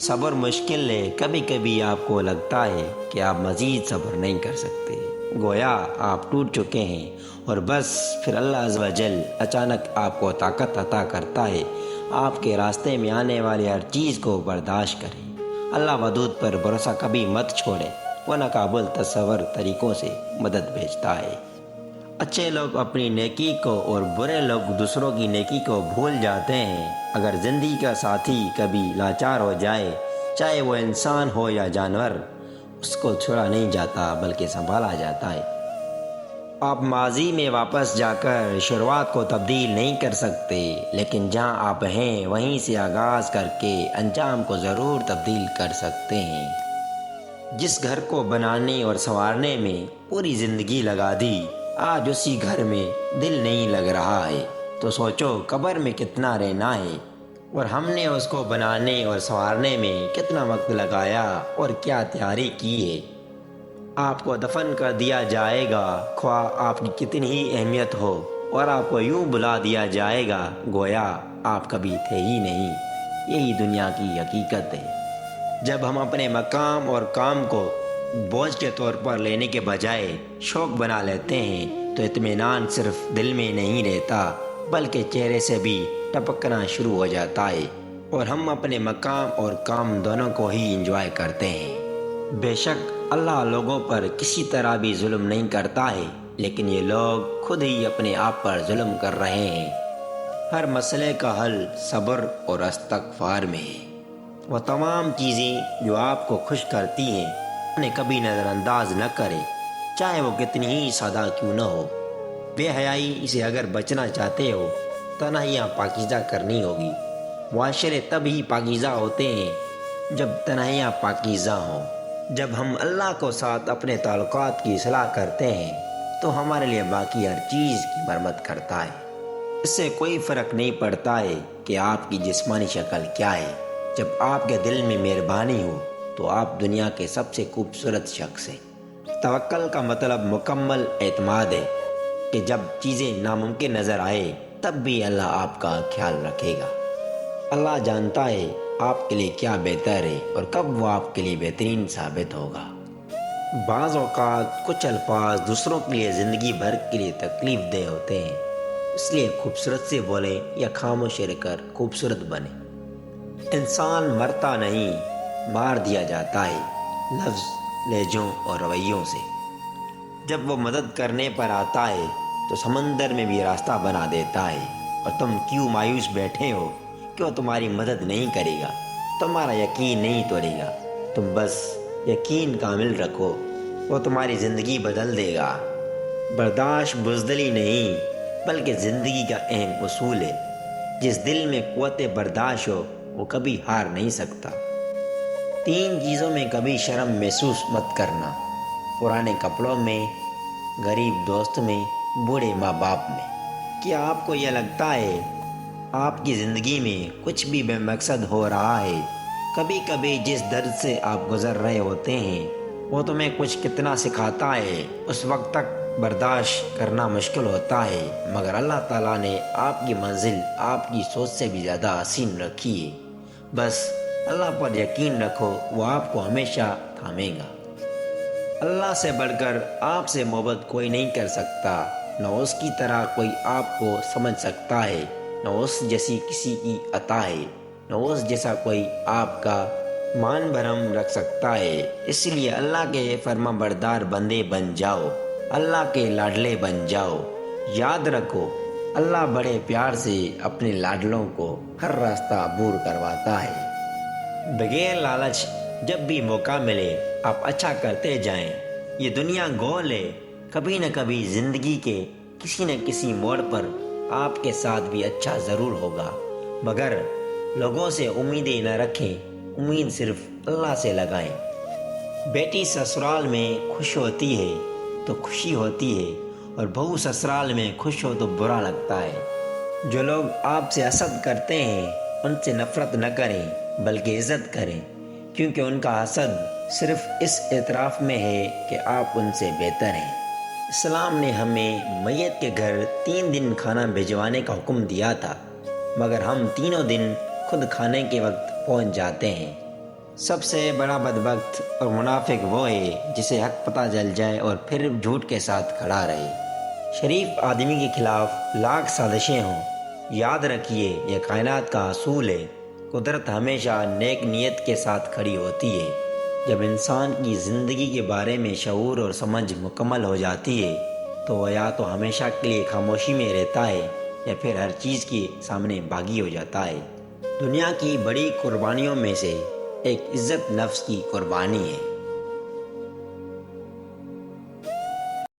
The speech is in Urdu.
صبر مشکل ہے، کبھی کبھی آپ کو لگتا ہے کہ آپ مزید صبر نہیں کر سکتے، گویا آپ ٹوٹ چکے ہیں، اور بس پھر اللہ عز و جل اچانک آپ کو طاقت عطا کرتا ہے آپ کے راستے میں آنے والی ہر چیز کو برداشت کریں۔ اللہ ودود پر بھروسہ کبھی مت چھوڑے، وہ ناقابل تصور طریقوں سے مدد بھیجتا ہے۔ اچھے لوگ اپنی نیکی کو اور برے لوگ دوسروں کی نیکی کو بھول جاتے ہیں۔ اگر زندگی کا ساتھی کبھی لاچار ہو جائے، چاہے وہ انسان ہو یا جانور، اس کو چھوڑا نہیں جاتا بلکہ سنبھالا جاتا ہے۔ آپ ماضی میں واپس جا کر شروعات کو تبدیل نہیں کر سکتے، لیکن جہاں آپ ہیں وہیں سے آغاز کر کے انجام کو ضرور تبدیل کر سکتے ہیں۔ جس گھر کو بنانے اور سنوارنے میں پوری زندگی لگا دی، آج اسی گھر میں دل نہیں لگ رہا ہے، تو سوچو قبر میں کتنا رہنا ہے، اور ہم نے اس کو بنانے اور سنوارنے میں کتنا وقت لگایا اور کیا تیاری کی ہے۔ آپ کو دفن کر دیا جائے گا، خواہ آپ کی کتنی ہی اہمیت ہو، اور آپ کو یوں بلا دیا جائے گا گویا آپ کبھی تھے ہی نہیں۔ یہی دنیا کی حقیقت ہے۔ جب ہم اپنے مقام اور کام کو بوجھ کے طور پر لینے کے بجائے شوق بنا لیتے ہیں، تو اطمینان صرف دل میں نہیں رہتا بلکہ چہرے سے بھی ٹپکنا شروع ہو جاتا ہے، اور ہم اپنے مقام اور کام دونوں کو ہی انجوائے کرتے ہیں۔ بے شک اللہ لوگوں پر کسی طرح بھی ظلم نہیں کرتا ہے، لیکن یہ لوگ خود ہی اپنے آپ پر ظلم کر رہے ہیں۔ ہر مسئلے کا حل صبر اور استغفار میں ہے۔ وہ تمام چیزیں جو آپ کو خوش کرتی ہیں انہیں کبھی نظر انداز نہ کرے، چاہے وہ کتنی ہی سادہ کیوں نہ ہو۔ بے حیائی سے اگر بچنا چاہتے ہو، تنہائیاں پاکیزہ کرنی ہوگی۔ معاشرے تب ہی پاکیزہ ہوتے ہیں جب تنہائیاں پاکیزہ ہوں۔ جب ہم اللہ کو ساتھ اپنے تعلقات کی اصلاح کرتے ہیں تو ہمارے لیے باقی ہر چیز کی مرمت کرتا ہے۔ اس سے کوئی فرق نہیں پڑتا ہے کہ آپ کی جسمانی شکل کیا ہے۔ جب آپ کے دل میں مہربانی ہو تو آپ دنیا کے سب سے خوبصورت شخص ہیں۔ توکل کا مطلب مکمل اعتماد ہے کہ جب چیزیں ناممکن نظر آئے تب بھی اللہ آپ کا خیال رکھے گا۔ اللہ جانتا ہے آپ کے لیے کیا بہتر ہے اور کب وہ آپ کے لیے بہترین ثابت ہوگا۔ بعض اوقات کچھ الفاظ دوسروں کے لیے زندگی بھر کے لیے تکلیف دہ ہوتے ہیں، اس لیے خوبصورت سے بولیں یا خاموش رہ کر خوبصورت بنیں۔ انسان مرتا نہیں، مار دیا جاتا ہے، لفظ، لہجوں اور رویوں سے۔ جب وہ مدد کرنے پر آتا ہے تو سمندر میں بھی راستہ بنا دیتا ہے، اور تم کیوں مایوس بیٹھے ہو کہ وہ تمہاری مدد نہیں کرے گا، تمہارا یقین نہیں توڑے گا۔ تم بس یقین کامل رکھو، وہ تمہاری زندگی بدل دے گا۔ برداشت بزدلی نہیں بلکہ زندگی کا اہم اصول ہے۔ جس دل میں قوت برداشت ہو وہ کبھی ہار نہیں سکتا۔ 3 چیزوں میں کبھی شرم محسوس مت کرنا: پرانے کپڑوں میں، غریب دوست میں، بوڑھے ماں باپ میں۔ کیا آپ کو یہ لگتا ہے آپ کی زندگی میں کچھ بھی بے مقصد ہو رہا ہے؟ کبھی کبھی جس درد سے آپ گزر رہے ہوتے ہیں وہ تمہیں کچھ کتنا سکھاتا ہے، اس وقت تک برداشت کرنا مشکل ہوتا ہے، مگر اللہ تعالیٰ نے آپ کی منزل آپ کی سوچ سے بھی زیادہ حسین رکھی ہے۔ بس اللہ پر یقین رکھو، وہ آپ کو ہمیشہ تھامے گا۔ اللہ سے بڑھ کر آپ سے محبت کوئی نہیں کر سکتا، نہ اس کی طرح کوئی آپ کو سمجھ سکتا ہے، نہ اس جیسی کسی کی عطا ہے، نہ اس جیسا کوئی آپ کا مان بھرم رکھ سکتا ہے۔ اس لیے اللہ کے فرما بردار بندے بن جاؤ، اللہ کے لاڈلے بن جاؤ۔ یاد رکھو، اللہ بڑے پیار سے اپنے لاڈلوں کو ہر راستہ عبور کرواتا ہے۔ بغیر لالچ جب بھی موقع ملے آپ اچھا کرتے جائیں۔ یہ دنیا گول ہے، کبھی نہ کبھی زندگی کے کسی نہ کسی موڑ پر آپ کے ساتھ بھی اچھا ضرور ہوگا، مگر لوگوں سے امیدیں نہ رکھیں، امید صرف اللہ سے لگائیں۔ بیٹی سسرال میں خوش ہوتی ہے تو خوشی ہوتی ہے، اور بہو سسرال میں خوش ہو تو برا لگتا ہے۔ جو لوگ آپ سے حسد کرتے ہیں ان سے نفرت نہ کریں بلکہ عزت کریں، کیونکہ ان کا حسد صرف اس اعتراف میں ہے کہ آپ ان سے بہتر ہیں۔ اسلام نے ہمیں میت کے گھر 3 دن کھانا بھجوانے کا حکم دیا تھا، مگر ہم تینوں دن خود کھانے کے وقت پہنچ جاتے ہیں۔ سب سے بڑا بدبخت اور منافق وہ ہے جسے حق پتہ چل جائے اور پھر جھوٹ کے ساتھ کھڑا رہے۔ شریف آدمی کے خلاف لاکھ سازشیں ہوں، یاد رکھیے یہ کائنات کا اصول ہے، قدرت ہمیشہ نیک نیت کے ساتھ کھڑی ہوتی ہے۔ جب انسان کی زندگی کے بارے میں شعور اور سمجھ مکمل ہو جاتی ہے تو وہ یا تو ہمیشہ کے لیے خاموشی میں رہتا ہے یا پھر ہر چیز کے سامنے باغی ہو جاتا ہے۔ دنیا کی بڑی قربانیوں میں سے ایک عزت نفس کی قربانی ہے۔